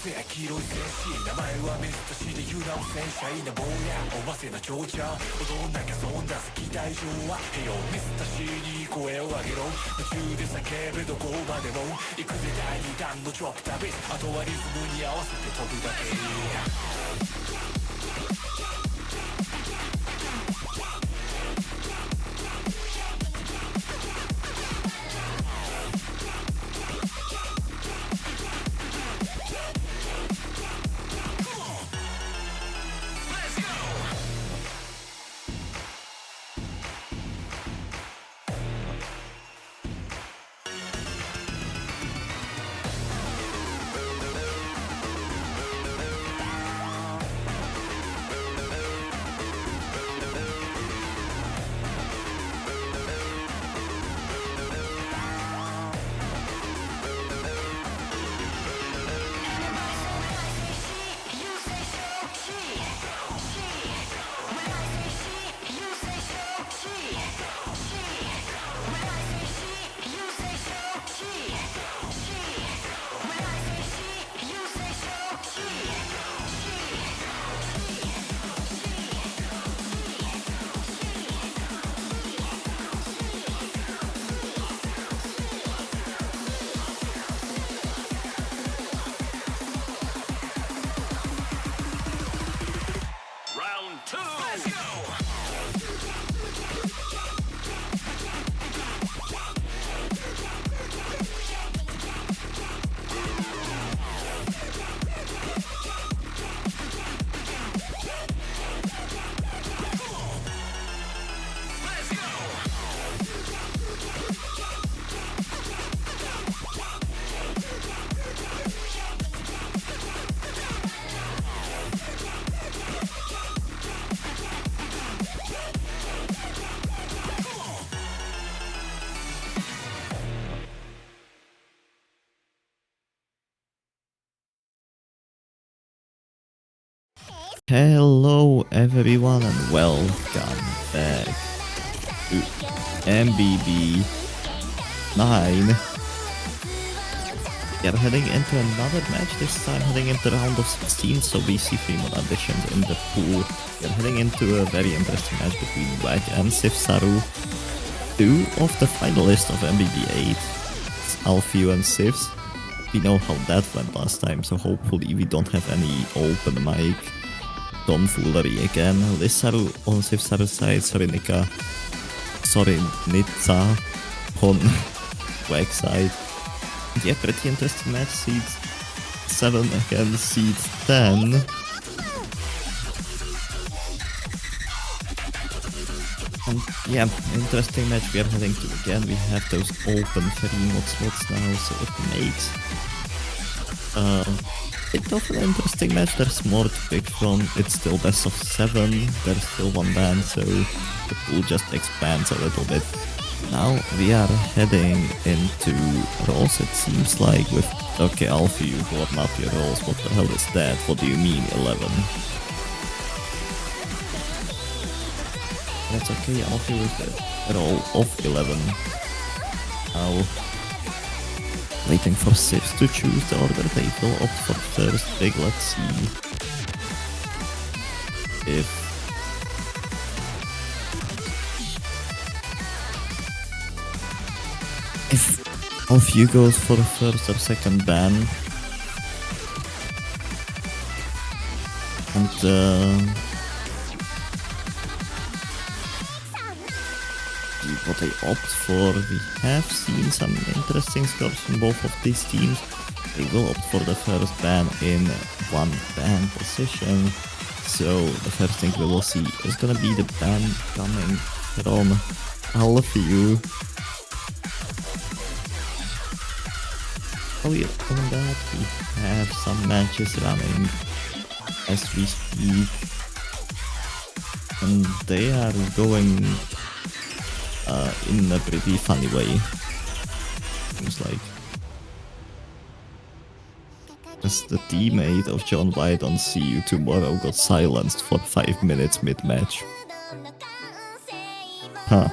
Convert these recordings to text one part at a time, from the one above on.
せや黄色い戦士名前はメスとして油断戦車いな坊やおませな長者踊んなきゃそんな好き大丈はへよメスたしに声を上げろ夢中で叫べどこまでも行くぜ第2弾のチョップ旅あとはリズムに合わせて飛ぶだけHello everyone and welcome back to MBB 9. We are heading into another match, this time heading into the round of 16, so we see 3 more additions in the pool. We are heading into a very interesting match between Black and Sivsaru, 2 of the finalists of MBB 8. It's Alfio and Sivs. We know how that went last time, so hopefully we don't have any open mic tomfoolery again. Lissaru on Sivsaru's side, Sorinitza on Quack's side. Yeah, pretty interesting match. Seed 7 against Seed 10. And yeah, interesting match we are heading to again. We have those open 3 mod slots now, so it makes bit of an interesting match. There's more to pick from. It's still best of 7. There's still 1 ban, so the pool just expands a little bit. Now we are heading into rolls, it seems like, with... Okay, Alfie, you brought up your rolls. What the hell is that? What do you mean, 11? That's okay, Alfie with the roll of 11. Now... waiting for Sivs to choose the order. They will opt for first pick. Let's see if Alfie goes for the first or second ban. And what they opt for, we have seen some interesting scores from both of these teams. They will opt for the first ban in 1 ban position. So the first thing we will see is gonna be the ban coming from Alfie. Oh yeah, on that we have some matches running as we speak. And they are going in a pretty funny way, seems like. As the teammate of John White on See You Tomorrow got silenced for 5 minutes mid-match. Huh.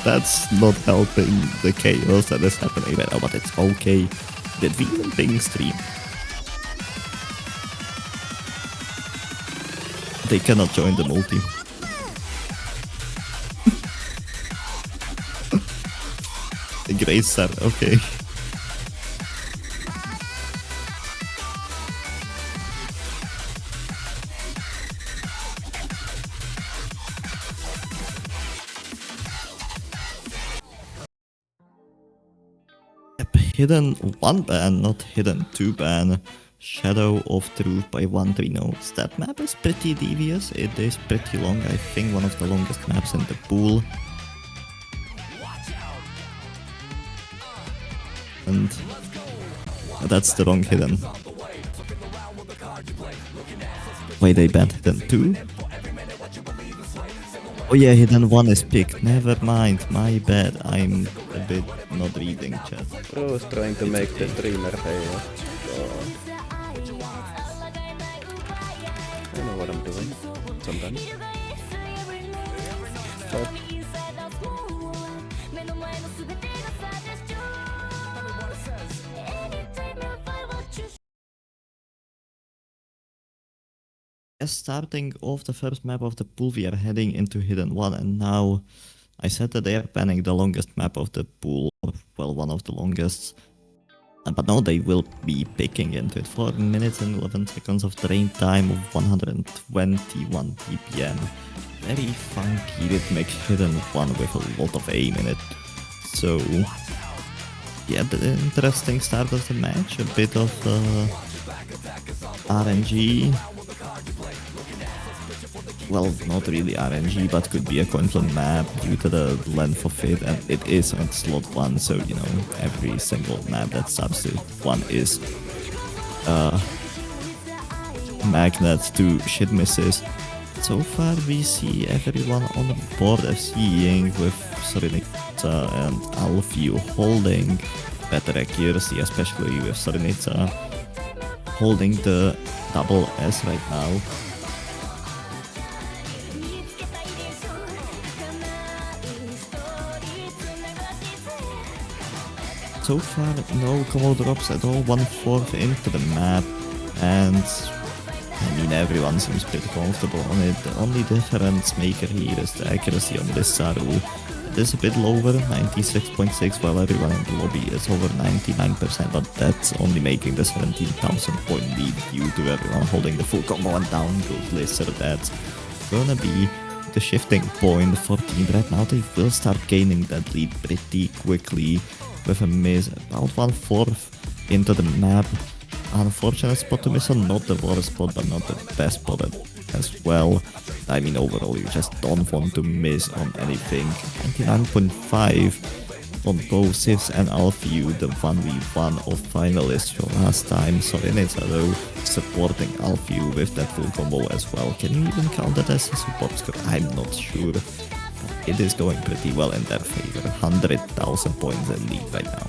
that's not helping the chaos that is happening right now, but it's okay. Did we even ping stream? They cannot join the multi. The Grey Star, okay. Hidden 1 ban, not hidden 2 ban. Shadow of Truth by 1-3 notes. That map is pretty devious. It is pretty long. I think one of the longest maps in the pool. And that's the wrong hidden. Wait, they banned hidden 2? Oh yeah, hidden 1 is picked. Never mind, my bad. I'm a bit not reading chat. Bro is trying to make the streamer fail. I know what I'm doing sometimes. But starting off the first map of the pool, we are heading into hidden 1, and now I said that they are banning the longest map of the pool, well, one of the longest. But now they will be picking into it. 4 minutes and 11 seconds of drain time of 121 ppm. Very funky rhythmic hidden 1 with a lot of aim in it. So yeah, the interesting start of the match. A bit of RNG. Well, not really RNG, but could be a coin flip map due to the length of it, and it is on slot 1, so you know, every single map that subs to 1 is magnet to shit misses. So far we see everyone on the board seeing with Sorinita and Alfio holding better accuracy, especially with Sorinita holding the double S right now. So far, no combo drops at all, 1/4 into the map, and I mean everyone seems pretty comfortable on it. The only difference maker here is the accuracy on this Saru. It is a bit lower, 96.6, while everyone in the lobby is over 99%, but that's only making the 17,000 point lead due to everyone holding the full combo, and down goes Lizard. That's gonna be the shifting point for Team Red. Now they will start gaining that lead pretty quickly with a miss about 1/4 into the map. Unfortunate spot to miss on, not the worst spot, but not the best spot as well. I mean, overall, you just don't want to miss on anything. 99.5 on both Sivs and Alfio, the 1v1 of finalists from last time. Sorinita though supporting Alfio with that full combo as well. Can you even count that as a support score? I'm not sure. It is going pretty well in their favor. 100,000 points in lead right now.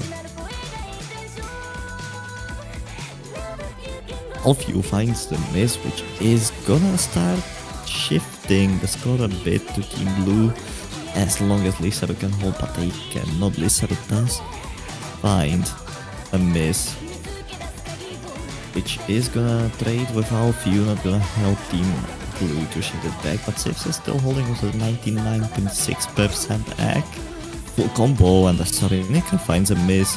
Alfio finds the miss, which is gonna start shifting the score a bit to Team Blue. As long as Lizard can hold, but they cannot. Lizard does find a miss, which is gonna trade with Alfio, not gonna help Team Blue to shift it back, but Sivs is still holding with a 99.6% AC. Full combo, and the Sorinita finds a miss.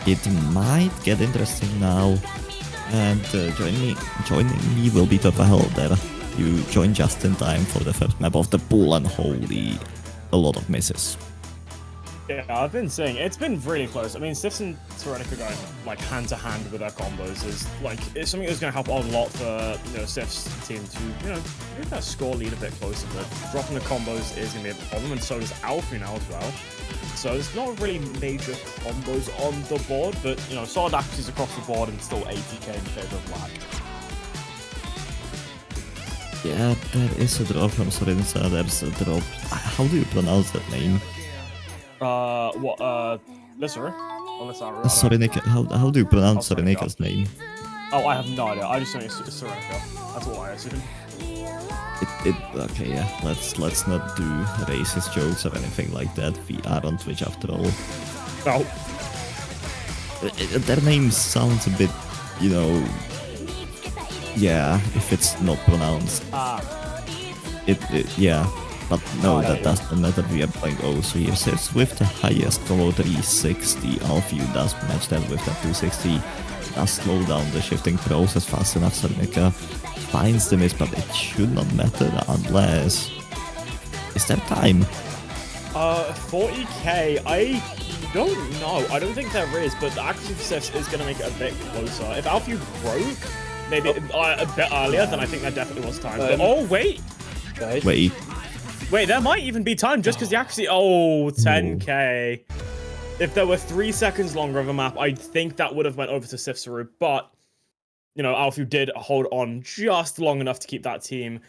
It might get interesting now, and joining me will be Helder. You join just in time for the first map of the pool, and holy, a lot of misses. Yeah, I've been saying it's been really close. I mean, Sifs and Serenica going like hand to hand with their combos is like it's something that's going to help a lot for Sifs team to move that score lead a bit closer. But dropping the combos is going to be a problem, and so does Alfie now as well. So there's not really major combos on the board, but solid accuracies across the board and still 80k in favor of Lad. Yeah, there is a drop from Sorinita. There's a drop. How do you pronounce that name? Lizard? Or Lizard? Sorinita. How do you pronounce Sorinika's name? Oh, I have no idea. I just think it's Serenka. That's all I assume. Okay, yeah. Let's not do racist jokes or anything like that. We are on Twitch after all. Oh. Their name sounds a bit, you know. Yeah, if it's not pronounced. Yeah. But no, that doesn't matter. We are playing also here. Says with the highest combo 360. Alfie does match that with that 260. Does slow down the shifting process fast enough. Serenka finds the miss, but it should not matter unless. Is there time? 40k. I don't know. I don't think there is, but the accuracy for Sifs is going to make it a bit closer. If Alfie broke, maybe a bit earlier, then I think there definitely was time. But, oh, wait. Wait, there might even be time just because the accuracy. Oh, 10k. If there were 3 seconds longer of a map, I think that would have went over to Sifsaru. But, you know, Alfie did hold on just long enough to keep that team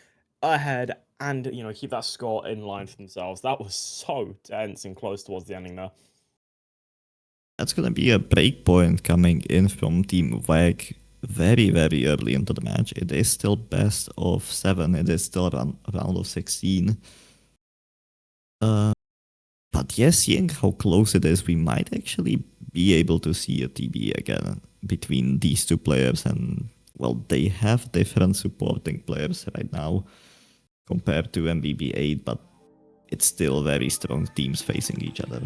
ahead and, you know, keep that score in line for themselves. That was so tense and close towards the ending there. That's gonna be a breakpoint coming in from Team WAG very, very early into the match. It is still best of 7. It is still round of 16. But yeah, seeing how close it is, we might actually be able to see a TB again between these two players. And, well, they have different supporting players right now compared to MBB 8, but it's still very strong teams facing each other.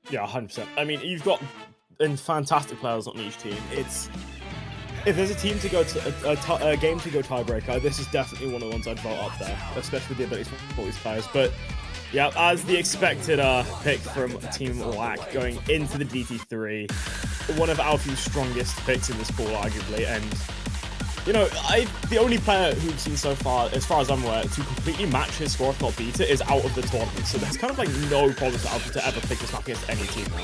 Yeah, 100%. I mean, you've got fantastic players on each team. If there's a team to go to a game to go tiebreaker, this is definitely one of the ones I'd vote up there, especially with the abilities for all these players. But yeah, as the expected pick from Team WAC going into the DT3, one of Alfie's strongest picks in this pool, arguably, and you know, the only player who've seen so far, as far as I'm aware, to completely match his score, if not beat it, is out of the tournament. So there's kind of like no problem for Alfie to ever pick this map against any team now.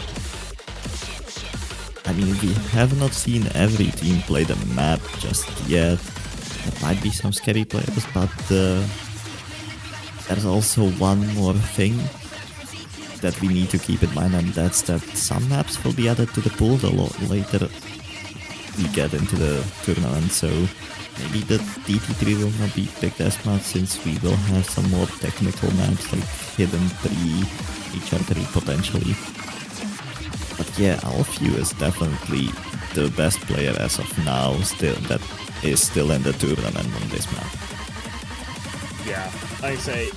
I mean, we have not seen every team play the map just yet. There might be some scary players, but there's also one more thing that we need to keep in mind, and that's that some maps will be added to the pool a lot later we get into the tournament, so maybe the DT3 will not be picked as much since we will have some more technical maps like Hidden 3, HR3 potentially. But yeah, Alfie is definitely the best player as of now, that is still in the tournament on this map. Yeah, like I say,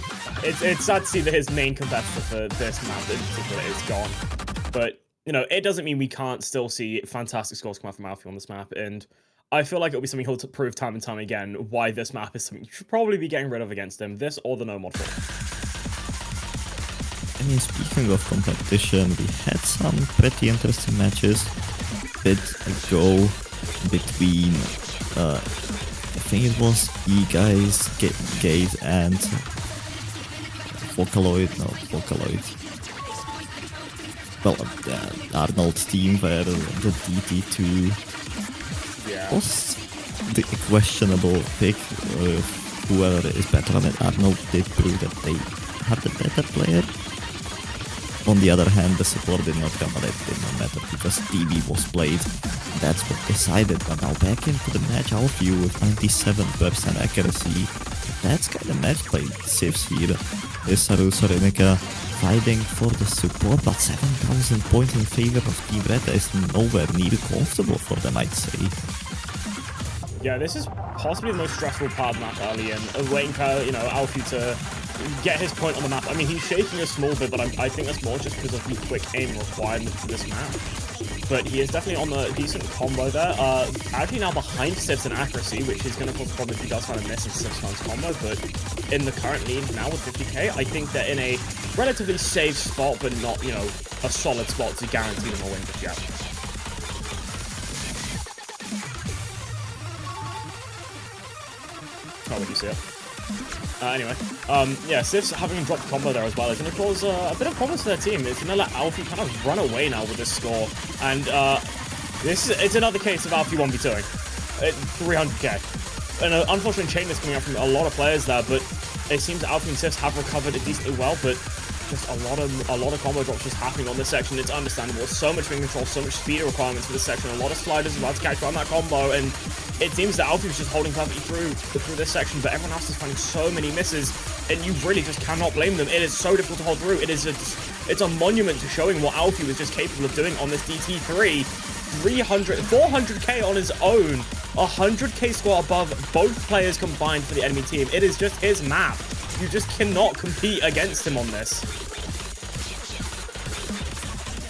it's sad to see that his main competitor for this map in particular is gone. But, you know, it doesn't mean we can't still see fantastic scores come out from Alfie on this map. And I feel like it'll be something he'll prove time and time again why this map is something you should probably be getting rid of against him. This or the no mod for. I mean, speaking of competition, we had some pretty interesting matches a bit ago between, I think it was E-Guys, Gate, and Vocaloid. Well, Arnold's team where the DT2 was the questionable pick. Whoever is better on it, Arnold did prove that they have the better player. On the other hand, the support did not come, but it did not matter because TB was played. That's what decided. But now back into the match, Alfie with 97% accuracy. That's kind of match played. Sifs here. Isaru Serenka fighting for the support, but 7,000 points in favor of Team Red is nowhere near comfortable for them, I'd say. Yeah, this is possibly the most stressful part of the map early in, waiting for, you know, Alfie to get his point on the map. I mean, he's shaking a small bit, but I think that's more just because of the quick aim requirement for this map. But he is definitely on a decent combo there. Actually now behind Sifs in accuracy, which is going to cause a problem if he does find a miss in Sifs' combo. But in the current lead now with 50k, I think they're in a relatively safe spot, but not, you know, a solid spot to guarantee them a win just yet. How would you see it? Anyway, yeah, Sifs having dropped combo there as well is going to cause a bit of problems for their team. It's going to let Alfie kind of run away now with this score. And it's another case of Alfie 1v2ing. 300k. And unfortunately, chain is coming out from a lot of players there, but it seems Alfie and Sifs have recovered it decently well. But just a lot of combo drops just happening on this section. It's understandable. So much wing control, so much speed requirements for this section. A lot of sliders about to catch on that combo, and it seems that Alfie was just holding perfectly through this section, but everyone else is finding so many misses, and you really just cannot blame them. It is so difficult to hold through. It's a monument to showing what Alfie was just capable of doing on this DT3. 400k on his own, 100k score above both players combined for the enemy team. It is just his map. You just cannot compete against him on this.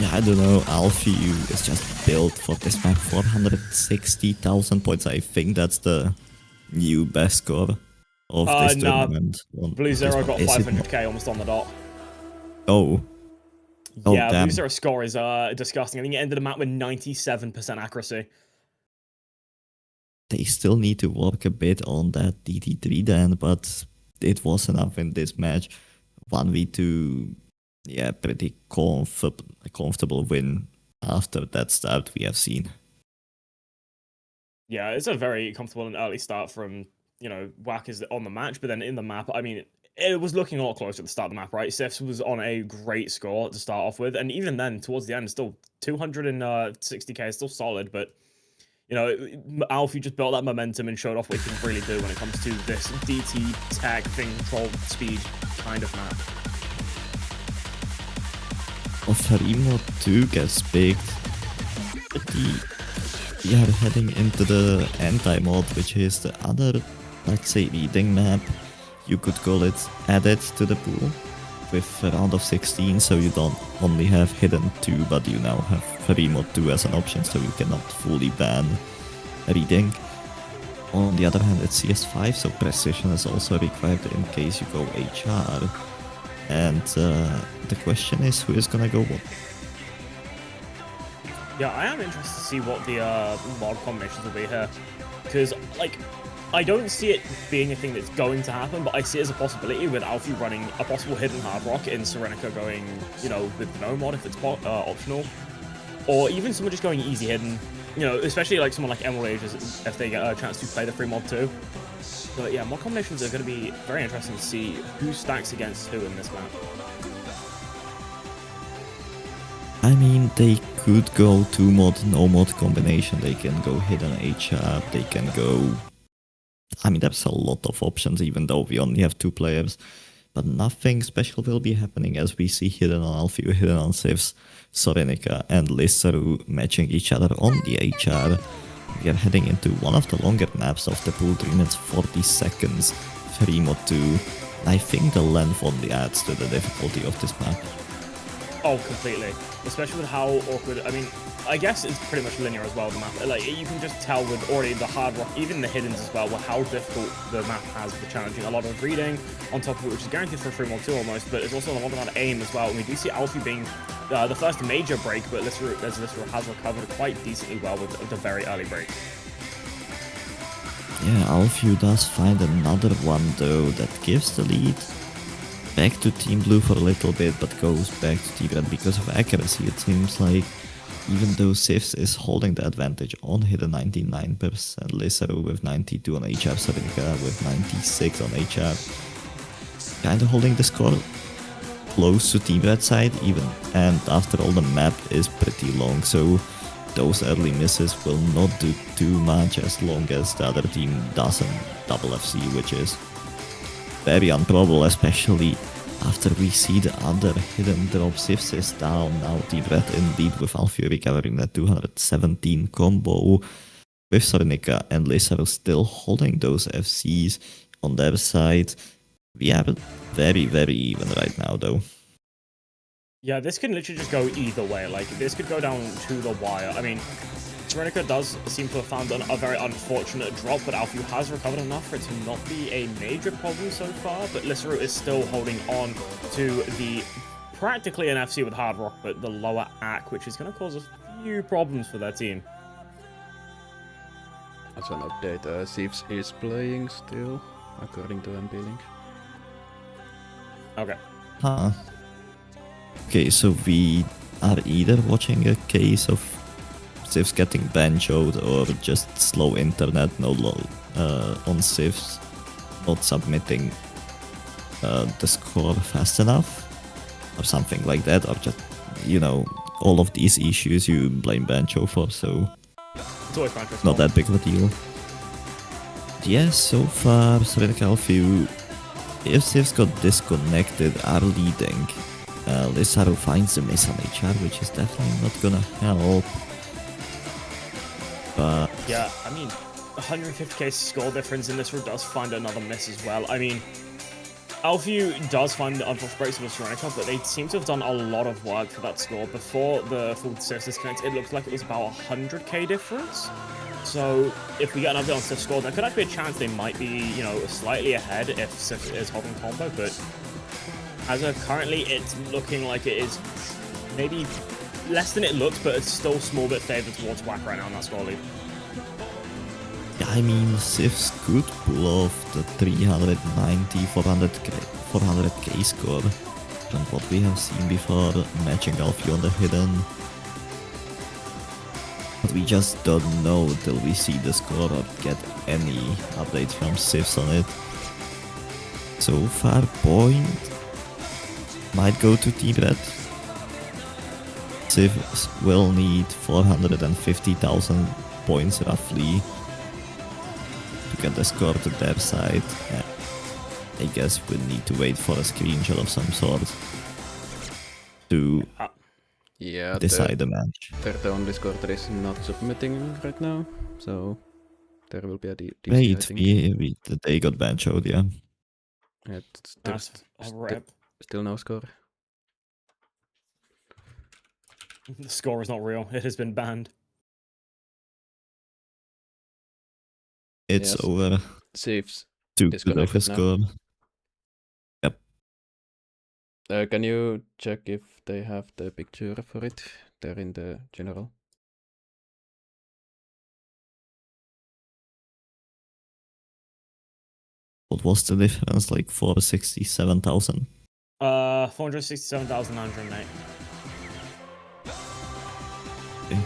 Yeah, I don't know. Alfie is just built for this map. 460,000 points. I think that's the new best score of this tournament. Blue Zero got 500k almost on the dot. Oh. Yeah, damn. Blue Zero score is disgusting. I think it ended the map with 97% accuracy. They still need to work a bit on that DT3 then, but it was enough in this match. 1v2, yeah, pretty comfortable win after that start we have seen. Yeah, it's a very comfortable and early start from, Wack is on the match, but then in the map, I mean, it was looking a lot closer at the start of the map, right? Sifs was on a great score to start off with, and even then, towards the end, still 260k is still solid, but, Alfie just built that momentum and showed off what he can really do when it comes to this DT tag thing, control, speed kind of map. Farimo 2 gets picked. We are heading into the anti-mod, which is the other, let's say, reading map. You could call it added to the pool with a round of 16, so you don't only have hidden 2, but you now have Farimo 2 as an option, so you cannot fully ban reading. On the other hand, it's CS5, so precision is also required in case you go HR. And the question is, who is gonna go what? Yeah, I am interested to see what the mod combinations will be here, because, I don't see it being a thing that's going to happen, but I see it as a possibility with Alfie running a possible hidden hard rock and Serenica going, with no mod if it's optional, or even someone just going easy hidden, especially someone like Emerald Ages if they get a chance to play the free mod too. But yeah, mod combinations are going to be very interesting to see who stacks against who in this map. I mean, they could go 2 mod, no mod combination, they can go hidden HR, they can go... I mean, there's a lot of options, even though we only have 2 players. But nothing special will be happening as we see hidden on Alfie, hidden on Sivs, Sorenica and Lissaru matching each other on the HR. We are heading into one of the longer maps of the pool, 3 minutes 40 seconds, Farimo 2. I think the length only adds to the difficulty of this map. Oh, completely. Especially with how awkward, I mean, I guess it's pretty much linear as well, the map. You can just tell with already the hard rock, even the hiddens as well, with how difficult the map has for challenging. A lot of reading on top of it, which is guaranteed for a free mod 2 almost, but it's also a lot about aim as well. And we do see Alfie being the first major break, but Lissaru has recovered quite decently well with the very early break. Yeah, Alfie does find another one though that gives the lead back to Team Blue for a little bit, but goes back to Team Red because of accuracy. It seems like even though Sifs is holding the advantage on hidden 99%, Lissaru with 92 on HR, Serenica with 96 on HR, kinda holding the score close to Team Red side even, and after all the map is pretty long, so those early misses will not do too much as long as the other team doesn't double FC, which is very improbable, especially after we see the other hidden drop. Sifs is down, now Team Red indeed with Alfie recovering that 217 combo, with Sorenica and Lissaru still holding those FCs on their side. We have it very, very even right now though. Yeah, this can literally just go either way. This could go down to the wire. I mean, Serenica does seem to have found a very unfortunate drop, but Alfie has recovered enough for it to not be a major problem so far, but Lissaru is still holding on to the practically an FC with hard rock, but the lower AC, which is going to cause a few problems for their team. As an update, Sivs is playing still, according to MB Link. Okay. Huh. Okay, so we are either watching a case of Sivs getting banjoed or just slow internet, no low on Sivs not submitting the score fast enough. or something like that, or just, you know, all of these issues you blame Bancho for, so It's always Bancho's not fault. that big of a deal. Yes, so far, Serencal Few, if Sivs got disconnected, are leading. Lissaru finds the miss on HR, which is definitely not gonna help. But Yeah, I mean, 150k score difference in this route does find another miss as well. I mean, Alphew does find the unforced breaks of Serenca, but they seem to have done a lot of work for that score. Before the full Sif disconnect, it looked like it was about 100k difference. So if we get an update on Sif score, there could actually be a chance they might be, you know, slightly ahead if Sif is holding combo, but as of currently, it's looking like it is maybe less than it looked, but it's still a small bit favored towards Whack right now on that score lead. yeah, I mean, Sivs could pull off the 390, 400k score from what we have seen before, matching Alfie on the hidden. But we just don't know till we see the score or get any update from Sivs on it. So far, point might go to T-Bread. Sivs will need 450,000 points roughly to get the score to their side. I guess we need to wait for a screenshot of some sort to Yeah, decide the match. they're the only score that is not submitting right now, so there will be a DC, I Wait, think. they got banchoed, yeah. Yeah, That's a rip. still no score. The score is not real. It has been banned. It's Yes. over. Saves Too good of a disconnected now. score. Yep. Can you check if they have the picture for it? They're in the general. What was the difference? Like 467,000? 467,908. Okay.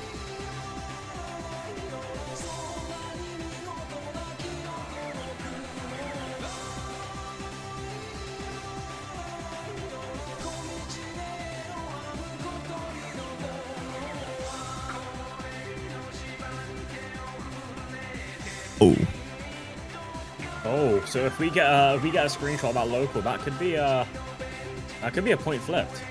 Oh, Oh, so if we get a screenshot of that local, that could be a point flipped.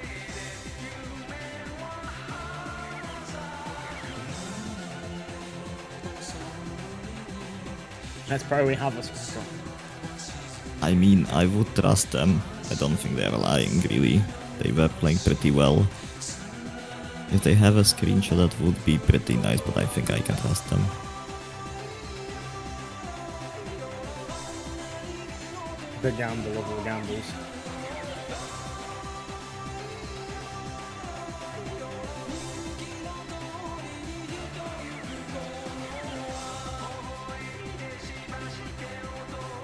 Let's probably have a screenshot. I mean, I would trust them. I don't think they're lying, really. They were playing pretty well. If they have a screenshot, that would be pretty nice, but I think I can trust them. The gamble of all gambles.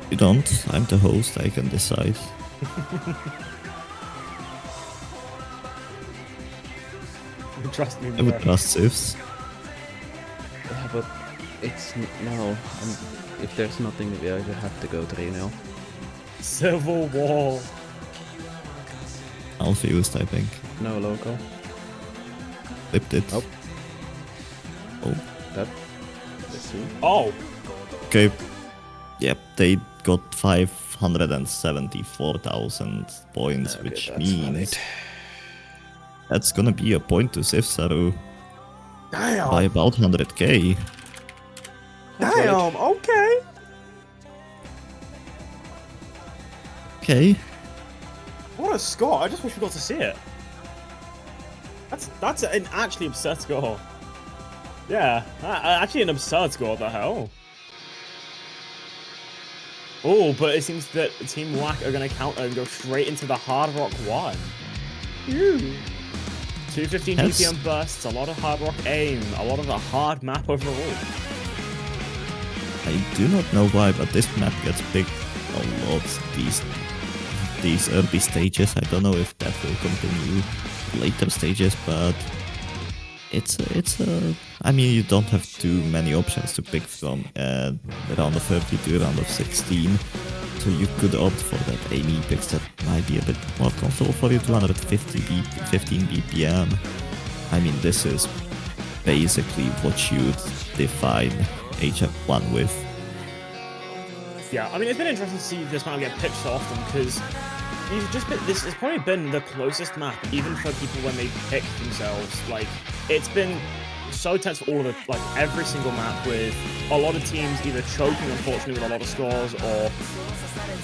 You don't. I'm the host. I can decide. Trust me, I would bro. trust Sivs. Yeah, but it's no. If there's nothing, we either have to go 3-0. Civil War. Alpha used, I think. No local. Flipped it. Nope. Oh. That. Let's see. Oh, Okay. Yep, they got 574,000 points, Okay, which that's means valid. that's gonna be a point to Sivsaru damn. by about 100k. Damn, okay. Okay. What a score. I just wish we got to see it. That's an actually absurd score. Yeah, actually an absurd score, what the hell? Oh, but it seems that Team Whack are going to counter and go straight into the Hard Rock 1. 215 That's- DPM bursts, a lot of Hard Rock aim, a lot of a hard map overall. I do not know why, but this map gets picked a lot these early stages. I don't know if that will continue later stages, but it's I mean, you don't have too many options to pick from round of 30 to round of 16, So you could opt for that Amy picks that might be a bit more comfortable for you, 15 BPM. I mean, this is basically what you'd define HF1 with. Yeah, I mean, it's been interesting to see this map get picked so often, because this has probably been the closest map, even for people when they pick themselves. Like, it's been so tense for all of it, like every single map, with a lot of teams either choking, unfortunately, with a lot of scores, or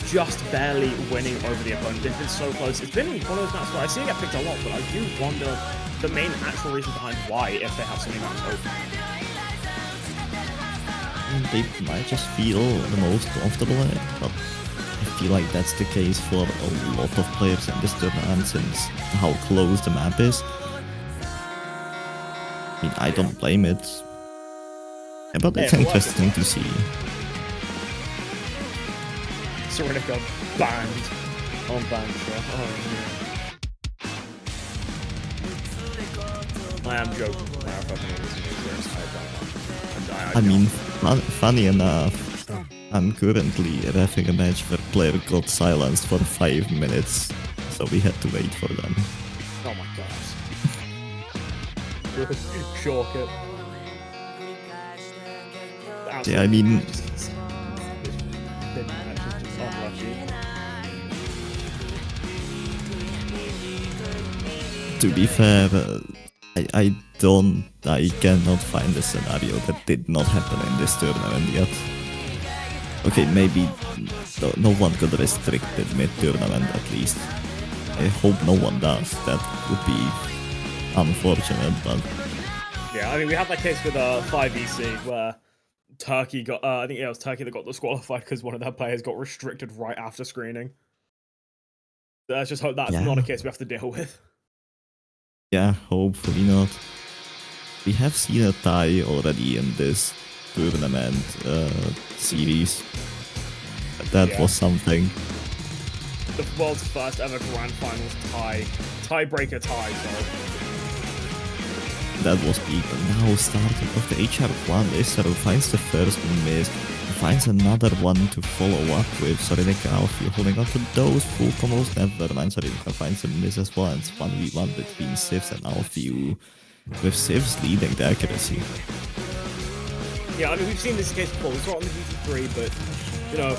just barely winning over the opponent. It's been so close. It's been one of those maps where I see it get picked a lot, but I do wonder the main actual reason behind why, if they have so many maps open. They might just feel the most comfortable in it, but I feel like that's the case for a lot of players in this tournament since how close the map is. I mean, I don't blame it, yeah, but it's interesting to see. Serenica banned on ban shot. Oh, yeah. I am joking. I mean, funny enough, I'm currently reffing a match where player got silenced for 5 minutes, so we had to wait for them. Oh my gosh. Shock it. Yeah, I mean... To be fair, I cannot find a scenario that did not happen in this tournament yet. Okay, maybe no one could restrict it mid-tournament at least. I hope no one does. That would be unfortunate, but... Yeah, I mean, we had that case with 5EC where Turkey got, I think it was Turkey that got disqualified because one of their players got restricted right after screening. Let's just hope that's not a case we have to deal with. Yeah, hopefully not. We have seen a tie already in this tournament series. That was something. The world's first ever Grand Finals tiebreaker tie, sorry. That was big. Now starting of the HR1, Isaro finds the first miss, finds another one to follow up with. Serenica Alfie holding on to those full combos. Never mind, Serenica finds a miss as well. It's 1v1 between Sivs and Alfie, with Sivs leading the accuracy. Yeah, I mean, we've seen this case before. We saw it on the GT3, but, you know,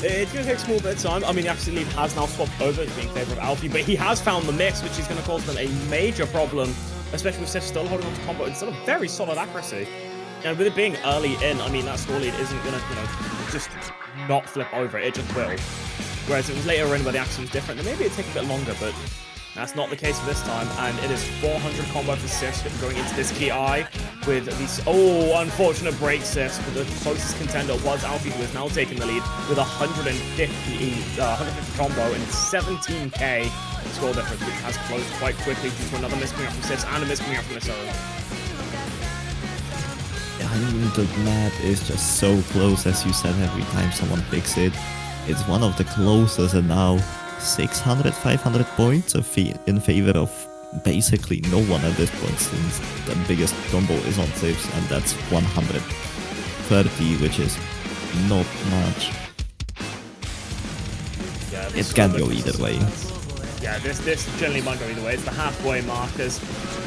it's going to take a small bit of time. I mean, the accuracy lead has now swapped over to being in favor of Alfie, but he has found the mix, which is going to cause them a major problem, especially with Sif still holding on to combo. It's still a very solid accuracy. And with it being early in, I mean, that score lead isn't going to, you know, just not flip over. It just will. Whereas it was later in where the accuracy was different, then maybe it'd take a bit longer, but that's not the case for this time. And it is 400 combo for Sif going into this key eye with these, unfortunate break Sif, but the closest contender was Alfie, who has now taken the lead with 150 combo and 17k score difference, which has closed quite quickly due to another miss coming up from Sif and a miss coming up from Isaro. I mean, the map is just so close, as you said, every time someone picks it. It's one of the closest, and now 600, 500 points in favor of basically no one at this point, since the biggest combo is on Sivs, and that's 130, which is not much. Yeah, it can go either way. Yeah, this generally might go either way. It's the halfway markers.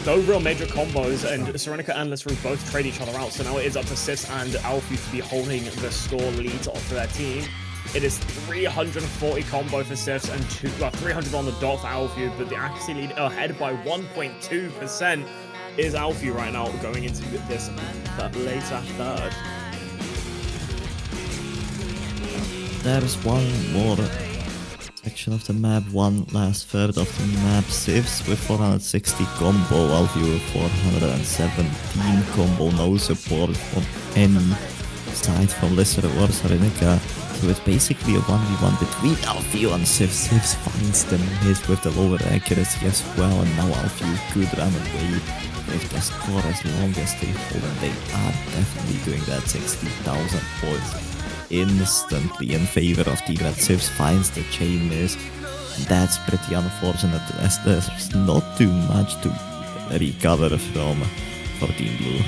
No real major combos, and Serenica and Listeru both trade each other out, so now it is up to Sis and Alfie to be holding the score lead for their team. It is 340 combo for Sifs and 300 on the dot for Alfie, but the accuracy lead ahead by 1.2% is Alfie right now going into this later third. There's one more section of the map, one last third of the map. Sivs with 460 combo, Alfie with 417 combo, no support from any side from Lister or Serenica. So it's basically a 1v1 between Alfie and Sivs. Sivs finds the miss with the lower accuracy as well, and now Alfie could run away with the score as long as they hold, and they are definitely doing that. 60,000 points instantly in favor of Team Red. Sivs finds the chain miss. That's pretty unfortunate, as there's not too much to recover from for Team Blue.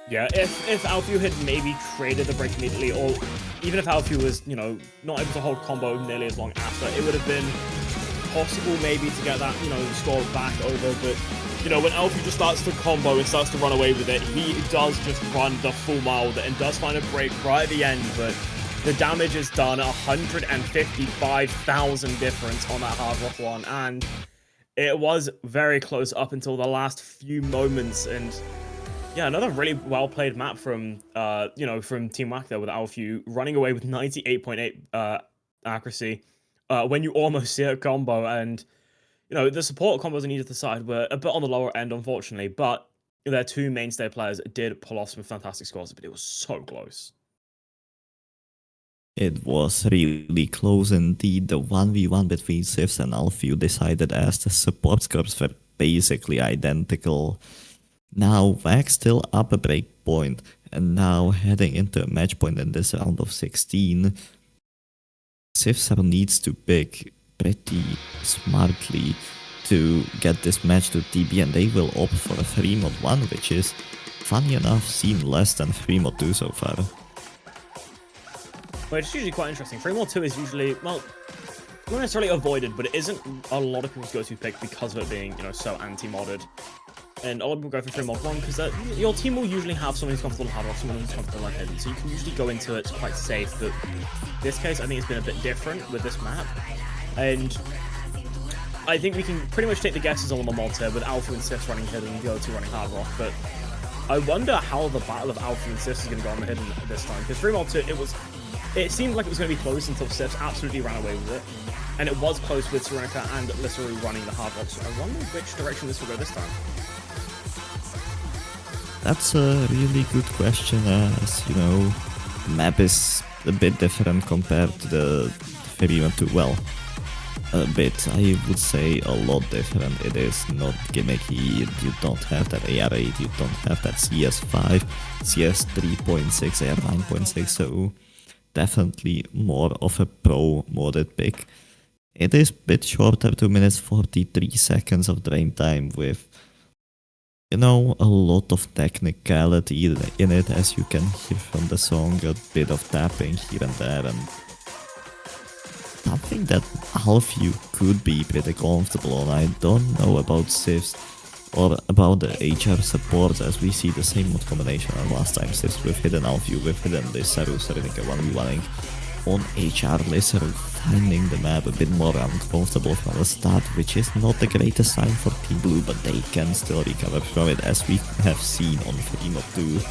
Yeah, if Alfio had maybe traded the break immediately, or even if Alfio was, you know, not able to hold combo nearly as long after, it would have been possible maybe to get that, you know, score back over. But, you know, when Alfio just starts to combo and starts to run away with it, he does just run the full mile and does find a break right at the end. But the damage is done, 155,000 difference on that Hard Rock one, and it was very close up until the last few moments. And yeah, another really well-played map from, you know, from Team Whack there with Alfio running away with 98.8 accuracy when you almost see a combo. And, you know, the support combos on either side were a bit on the lower end, unfortunately, but their two mainstay players did pull off some fantastic scores, but it was so close. It was really close indeed. The 1v1 between Sifs and Alfio decided as the support scores were basically identical. Now Whack still up a break point, and now heading into a match point in this round of 16. Sifs needs to pick pretty smartly to get this match to TB, and they will opt for a 3-mod-1, which is, funny enough, seen less than 3-mod-2 so far. Well, it's usually quite interesting. 3-mod-2 is usually, well, not necessarily avoided, but it isn't a lot of people's go-to pick because of it being, you know, so anti-modded. And a lot of people go for 3-mod-1 because your team will usually have someone who's comfortable in hard rock, someone who's comfortable in hidden, so you can usually go into it quite safe. But in this case, I think it's been a bit different with this map, and I think we can pretty much take the guesses on the mods here with Alpha and Sifs running hidden and the other two running hard rock. But I wonder how the battle of Alpha and Sifs is going to go on the hidden this time, because 3-mod-2, it seemed like it was going to be close until Sifs absolutely ran away with it, and it was close with Serenica and Lissaru running the hard rock. So I wonder which direction this will go this time. That's a really good question, as, you know, the map is a bit different compared to the 3-mod-2. Well, a bit, I would say a lot different. It is not gimmicky, you don't have that AR8, you don't have that CS5, CS 3.6, AR 9.6, so definitely more of a pro-modded pick. It is a bit shorter, 2 minutes 43 seconds of drain time with, you know, a lot of technicality in it, as you can hear from the song, a bit of tapping here and there, and something that Alfio could be pretty comfortable on. I don't know about Sifs or about the HR support, as we see the same mod combination as last time. Sifs with hidden Alfio, with hidden Lissaru, Serenica 1v1ing on HR, Lissaru finding the map a bit more uncomfortable from the start, which is not the greatest sign for Team Blue, but they can still recover from it, as we have seen on 3-mod-2.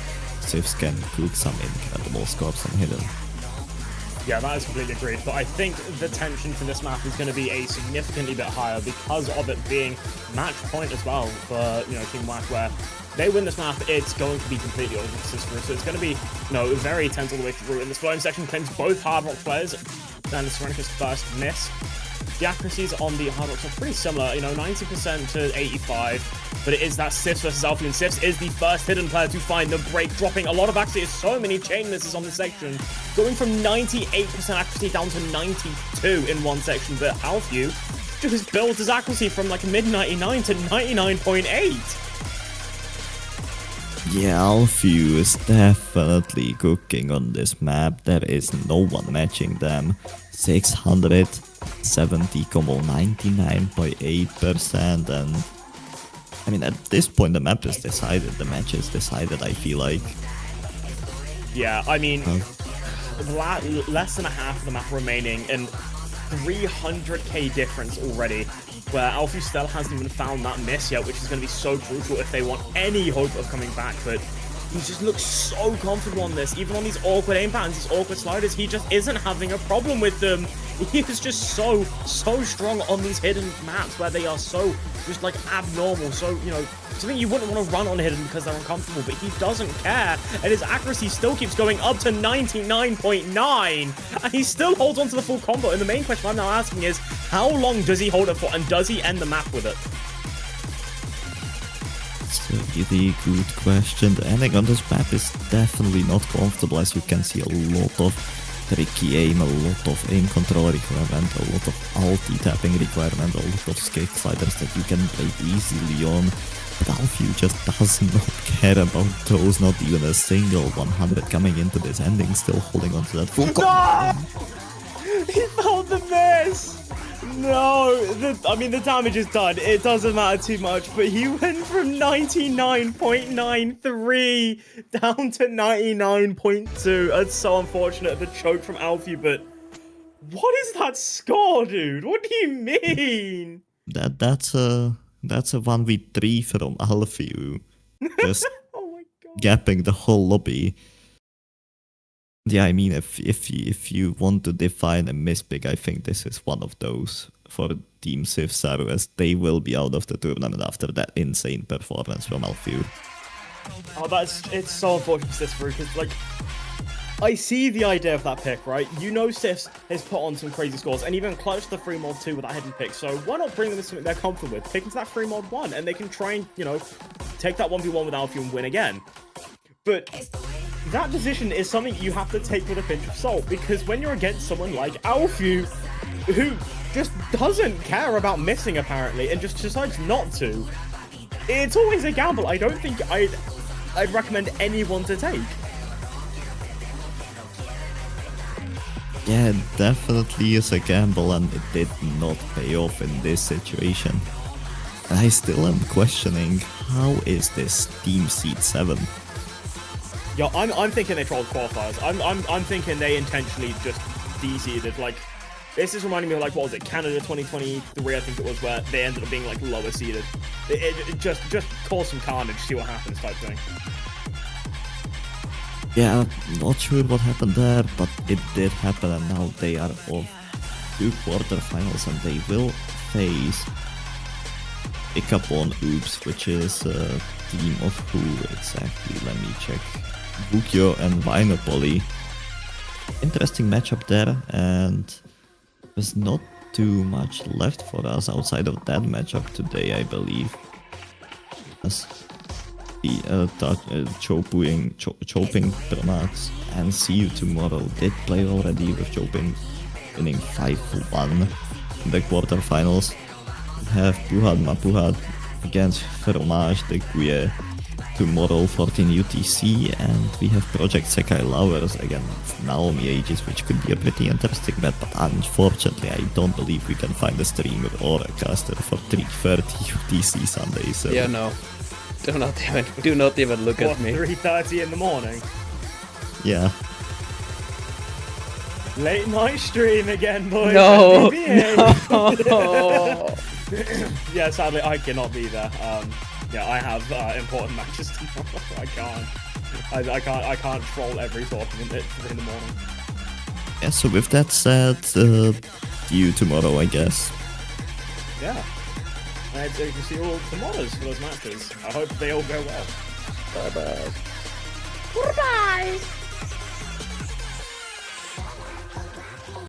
Sifs can cook some incredible scores on hidden. Yeah, that is completely agreed, but I think the tension for this map is going to be a significantly bit higher because of it being match point as well for, you know, Team Whack, where they win this map, it's going to be completely over for Sister, so it's going to be, you know, very tense all the way through. And this flowing section claims both hard rock players, and Serenica's first miss. The accuracies on the hard rocks are pretty similar, you know, 90% to 85, but it is that Sifs versus Alfio, and Sifs is the first hidden player to find the break, dropping a lot of accuracy. So many chain misses on this section, going from 98% accuracy down to 92 in one section, but Alfio just builds his accuracy from like mid-99 to 99.8. Yeah, Alfio is definitely cooking on this map. There is no one matching them. 670 combo, 99.8%, and I mean, at this point the map is decided, the match is decided, I feel like. Yeah, I mean, less than a half of the map remaining, and 300k difference already, where Alfio still hasn't even found that miss yet, which is going to be so crucial if they want any hope of coming back. But he just looks so comfortable on this, even on these awkward aim patterns, these awkward sliders, he just isn't having a problem with them. He is just so strong on these hidden maps where they are so just like abnormal, so, you know, something you wouldn't want to run on hidden because they're uncomfortable, but he doesn't care, and his accuracy still keeps going up to 99.9, and he still holds on to the full combo. And the main question I'm now asking is, how long does he hold it for, and does he end the map with it? It's a really good question. The ending on this map is definitely not comfortable, as you can see a lot of tricky aim, a lot of aim control requirement, a lot of ulti tapping requirement, a lot of skate sliders that you can break easily on. But Alfie just does not care about those, not even a single 100 coming into this ending, still holding on to that full He felt the miss! No, I mean, the damage is done. It doesn't matter too much, but he went from 99.93 down to 99.2. That's so unfortunate, the choke from Alfie, but what is that score, dude? What do you mean? That's a 1v3 from Alfie, who just Oh my god. gapping the whole lobby. Yeah, I mean, if you want to define a mispick, I think this is one of those for Team Civ Saru, as they will be out of the tournament after that insane performance from Alfie. Oh, it's so unfortunate for Sifs, because, like, I see the idea of that pick, right? You know Sifs has put on some crazy scores, and even clutched the free mod 2 with that hidden pick, so why not bring them to something they're comfortable with? Pick into that free mod 1, and they can try and, you know, take that 1v1 with Alfie and win again. But that decision is something you have to take with a pinch of salt, because when you're against someone like Alfie, who just doesn't care about missing apparently, and just decides not to, it's always a gamble. I don't think I'd recommend anyone to take. Yeah, it definitely is a gamble, and it did not pay off in this situation. I still am questioning, how is this Team Seed 7? Yo, I'm thinking they trolled qualifiers. I'm thinking they intentionally just de-seeded. Like, this is reminding me of, like, what was it, Canada 2023, I think it was, where they ended up being, like, lower seeded. It just cause some carnage, see what happens type thing. Yeah, not sure what happened there, but it did happen, and now they are off to quarterfinals, and they will face Pick on Oops, which is a team of who exactly? Let me check. Bukyo and Vinopoly. Interesting matchup there, and there's not too much left for us outside of that matchup today, I believe. As the Choping Pronats and See You Tomorrow did play already, with Choping winning 5-1 in the quarterfinals. We have Puhad Mapuhad against Fromage de Couillet tomorrow, 14 UTC, and we have Project Sekai Lovers against Naomi Aegis, which could be a pretty interesting bet, but unfortunately I don't believe we can find a streamer or a caster for 3:30 UTC Sunday, so... Yeah, no. Do not even look at me. 3:30 in the morning? Yeah. Late night stream again, boys. No! MBB. No! Yeah, sadly I cannot be there. Yeah, I have important matches tomorrow. I can't troll every tournament at 3 in the morning. Yeah, so with that said, see you tomorrow, I guess. Yeah. And you can see all tomorrow's for those matches. I hope they all go well. Bye-bye. Goodbye.